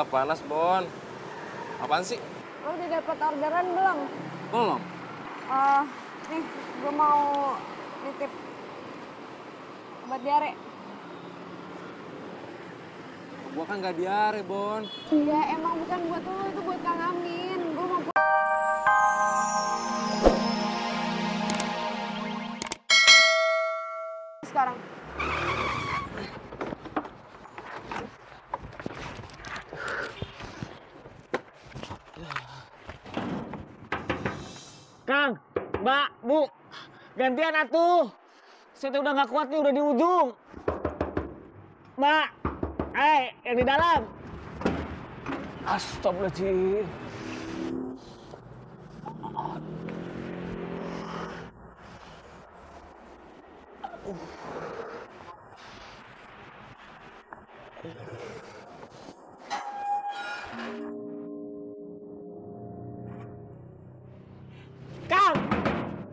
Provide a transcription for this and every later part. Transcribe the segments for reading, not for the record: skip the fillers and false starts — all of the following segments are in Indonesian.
Iyalah panas, Bon. Apaan sih? Lo udah dapet orderan belum? Belum. Nih, gue mau nitip obat diare. Gua kan gak diare, Bon. Iya, emang bukan buat lo, itu buat Kang Amin. Gue mau sekarang. Kang, Mbak, Bu, gantian atuh. Saya udah gak kuat nih, udah di ujung. Mbak, yang di dalam. Astagfirullahaladzim.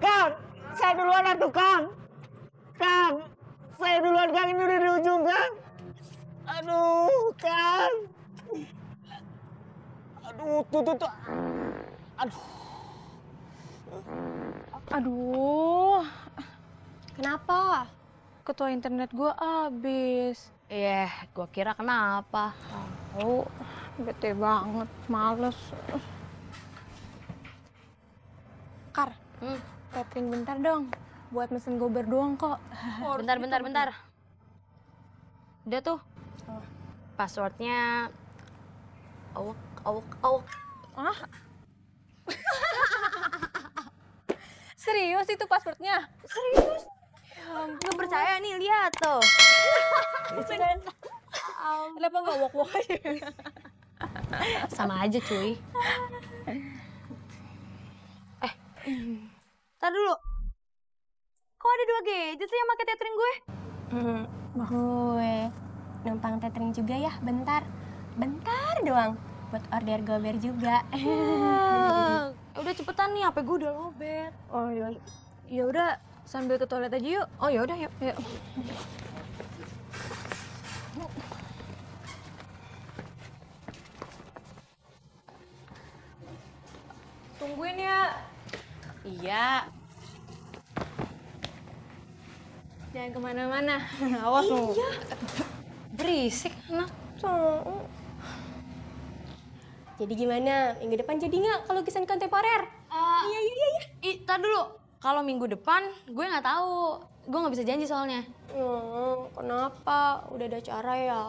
Kang, saya duluan atuh, Kang. Kang, saya duluan, Kang, ini udah di ujung, Kang. Aduh, Kang. Aduh, tuh. Aduh. Aduh, kenapa? Ketua internet gue habis. Gua kira kenapa? Tahu, bete banget, males. Kar, catering bentar dong. Buat mesen gober doang kok. Bentar. Udah tuh. Passwordnya awak. Ah? Serius itu passwordnya? Serius? Nggak percaya nih, lihat tuh. Kenapa nggak wok-wok aja? Sama aja cuy. Tar dulu. Kok ada 2 gadget sih yang pakai tethering gue? Gue numpang tethering juga ya, bentar doang buat order gober juga. Udah cepetan nih, HP gue udah lobet. Oh iya. Ya udah, sambil ke toilet aja yuk. Oh ya udah, yuk. Tungguin ya. Iya. Jangan kemana-mana. Awas lu. Iya. Berisik anak. Jadi gimana? Minggu depan jadi nggak kalau lukisan kontemporer? Iya. Tar dulu. Kalau minggu depan, gue nggak tahu. Gue nggak bisa janji soalnya. Kenapa? Udah ada acara ya?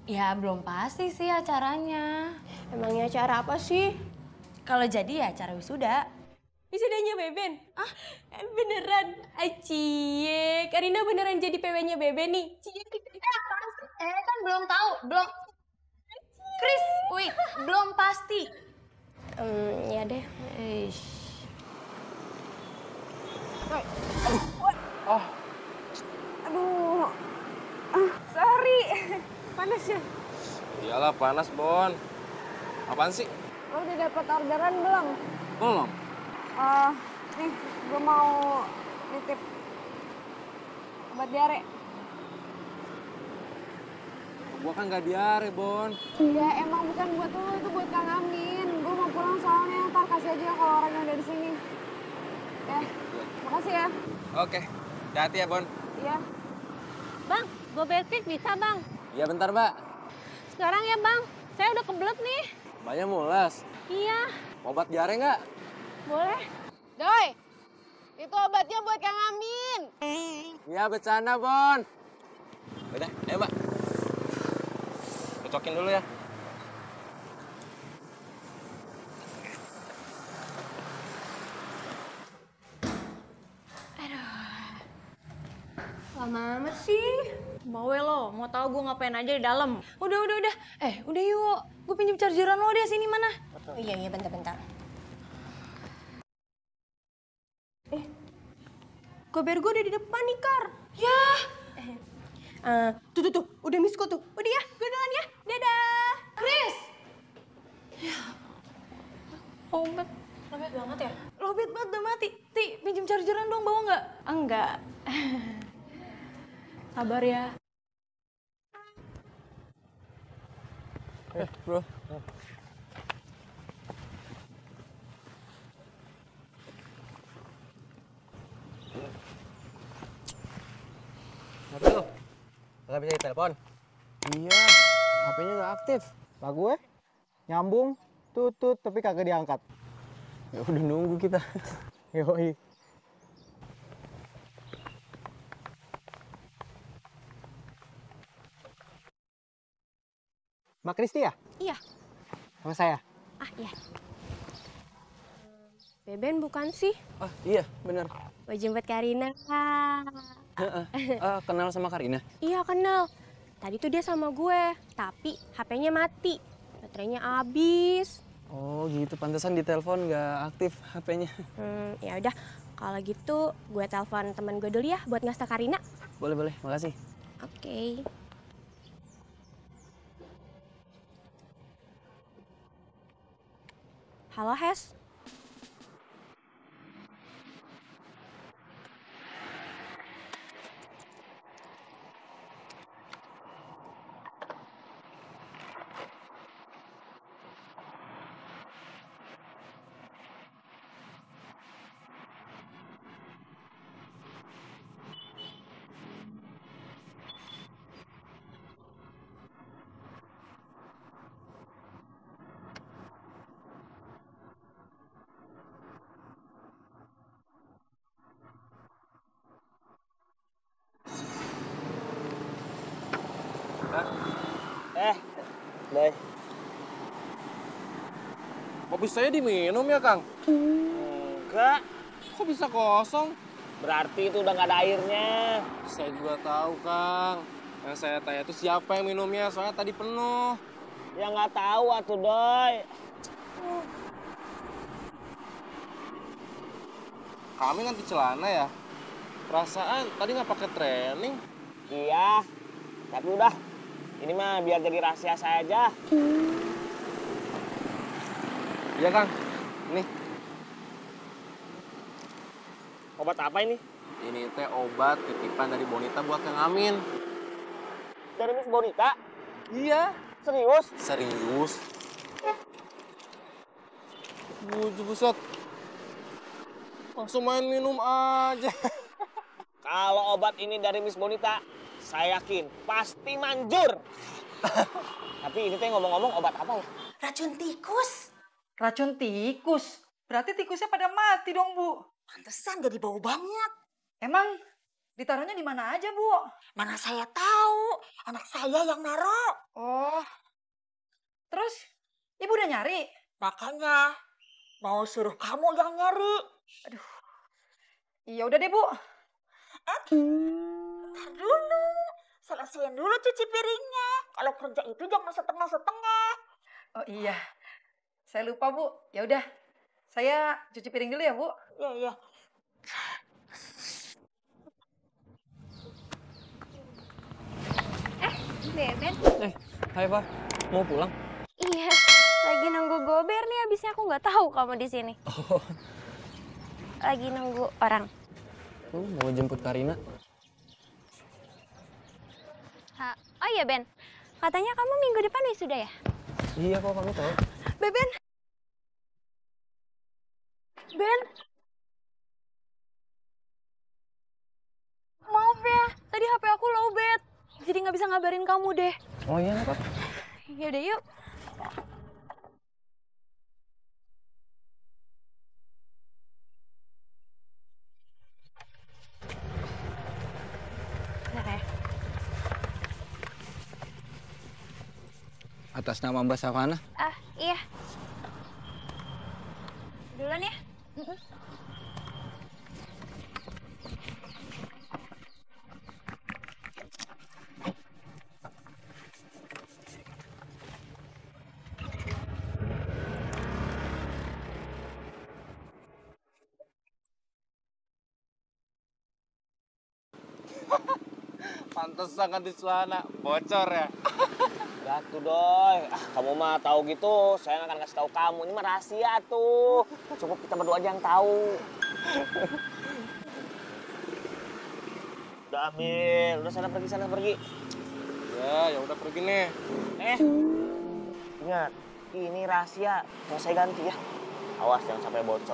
Ya belum pasti sih acaranya. Emangnya acara apa sih? Kalau jadi ya acara wisuda. Wisudanya Beben? Beneran? Cie, Karina beneran jadi PW-nya Beben nih? Kan belum tahu, belum. Chris, wait, belum pasti. Ya deh. Aduh. Sorry. Panas ya? Iyalah panas, Bon. Apaan sih? Lo udah dapet orderan belum? Belum. Nih, gue mau nitip obat diare. Gua kan gak diare, Bon. Iya, emang bukan buat lo, itu buat Kang Amin. Gue mau pulang soalnya, ntar kasih aja kalau orangnya udah di sini. Ya, makasih ya. Oke. Hati-hati ya, Bon. Iya. Bang, gober pit bisa bang? Iya bentar, Mbak. Sekarang ya bang, saya udah kebelet nih. Mbaknya mules. Iya, Obat diare nggak? boleh. Doi, itu obatnya buat Kang Amin. Iya, bercanda, Bon. Udah, ayo, Mbak. Cocokin dulu ya. Lama amat sih. Bawe lo, mau tahu gue ngapain aja di dalam. Udah. Udah yuk. Gue pinjem chargeran lo deh, sini mana? Oh iya, bentar. Gober gue udah di depan nih, Kar. Ya. Tuh, udah miss call tuh. Udah ya, gue duluan ya. Dadah. Chris! Ya. Lobet banget ya? Lobet banget, udah mati. Ti, pinjem chargeran dong, bawa nggak? Enggak. Sabar ya. Bro. Hati lu? Gak bisa ditelepon? Iya, HP-nya nggak aktif. Lah gue nyambung, tutut, tapi kagak diangkat. Ya udah nunggu kita. Yoi. Mbak Kristi ya? Iya. Sama saya? Ah, iya. Beben bukan sih? Ah iya benar. Mau jemput Karina, Kak. Kenal sama Karina? Iya, kenal. Tadi tuh dia sama gue, tapi HP-nya mati. Baterainya habis. Oh gitu, pantesan di telepon nggak aktif HP-nya. Ya udah, kalau gitu gue telepon teman gue dulu ya buat ngasih tau Karina. Boleh, makasih. Oke. Halo, Hes. Boy. Kopi saya diminum ya, Kang? Enggak. Kok bisa kosong? Berarti itu udah nggak ada airnya. Saya juga tahu, Kang. Yang saya tanya itu siapa yang minumnya, soalnya tadi penuh. Ya nggak tahu atuh, Doy. Kami ganti celana ya? Perasaan tadi nggak pakai training. Iya. Tapi udah. Ini mah biar jadi rahasia saya aja. Iya, Kang. Nih. Obat apa ini? Ini teh obat titipan dari Bonita buat Kang Amin. Dari Miss Bonita? Iya. Serius? Serius? Buset. Langsung main minum aja. Kalau obat ini dari Miss Bonita, saya yakin pasti manjur. Tapi ini teh ngomong-ngomong obat apa ya? Racun tikus. Racun tikus? Berarti tikusnya pada mati dong, Bu. Pantesan jadi bau banget. Emang ditaruhnya di mana aja, Bu? Mana saya tahu. Anak saya yang naro. Oh. Terus Ibu udah nyari? Makanya mau suruh kamu yang nyari. Aduh. Iya udah deh, Bu. Ntar dulu. Selesaiin dulu cuci piringnya. Kalau kerja itu jangan setengah-setengah. Oh iya. Saya lupa, Bu. Ya udah. Saya cuci piring dulu ya, Bu. Iya. Beben. Hai, Pak. Mau pulang? Iya, lagi nunggu gober nih. Abisnya aku nggak tahu kamu di sini. Oh. Lagi nunggu orang. Mau jemput Karina. Oh iya, Ben. Katanya kamu minggu depan wisuda ya? Iya, kok kami tahu. Beben. Ben. Maaf ya, tadi HP aku lowbat. Jadi nggak bisa ngabarin kamu deh. Oh iya, Pak. Yaudah, yuk. Bentar ya. Atas nama Mbak Savana? Iya. Duluan ya. Pantesan ganti celana. Bocor ya? Gak tuh, Doy. Kamu mah tahu gitu, saya nggak akan kasih tahu kamu. Ini mah rahasia tuh. Cukup kita berdua aja yang tahu. Udah ambil, udah sana pergi. Ya udah pergi nih. Ingat, ini rahasia yang saya ganti ya. Awas jangan sampai bocor.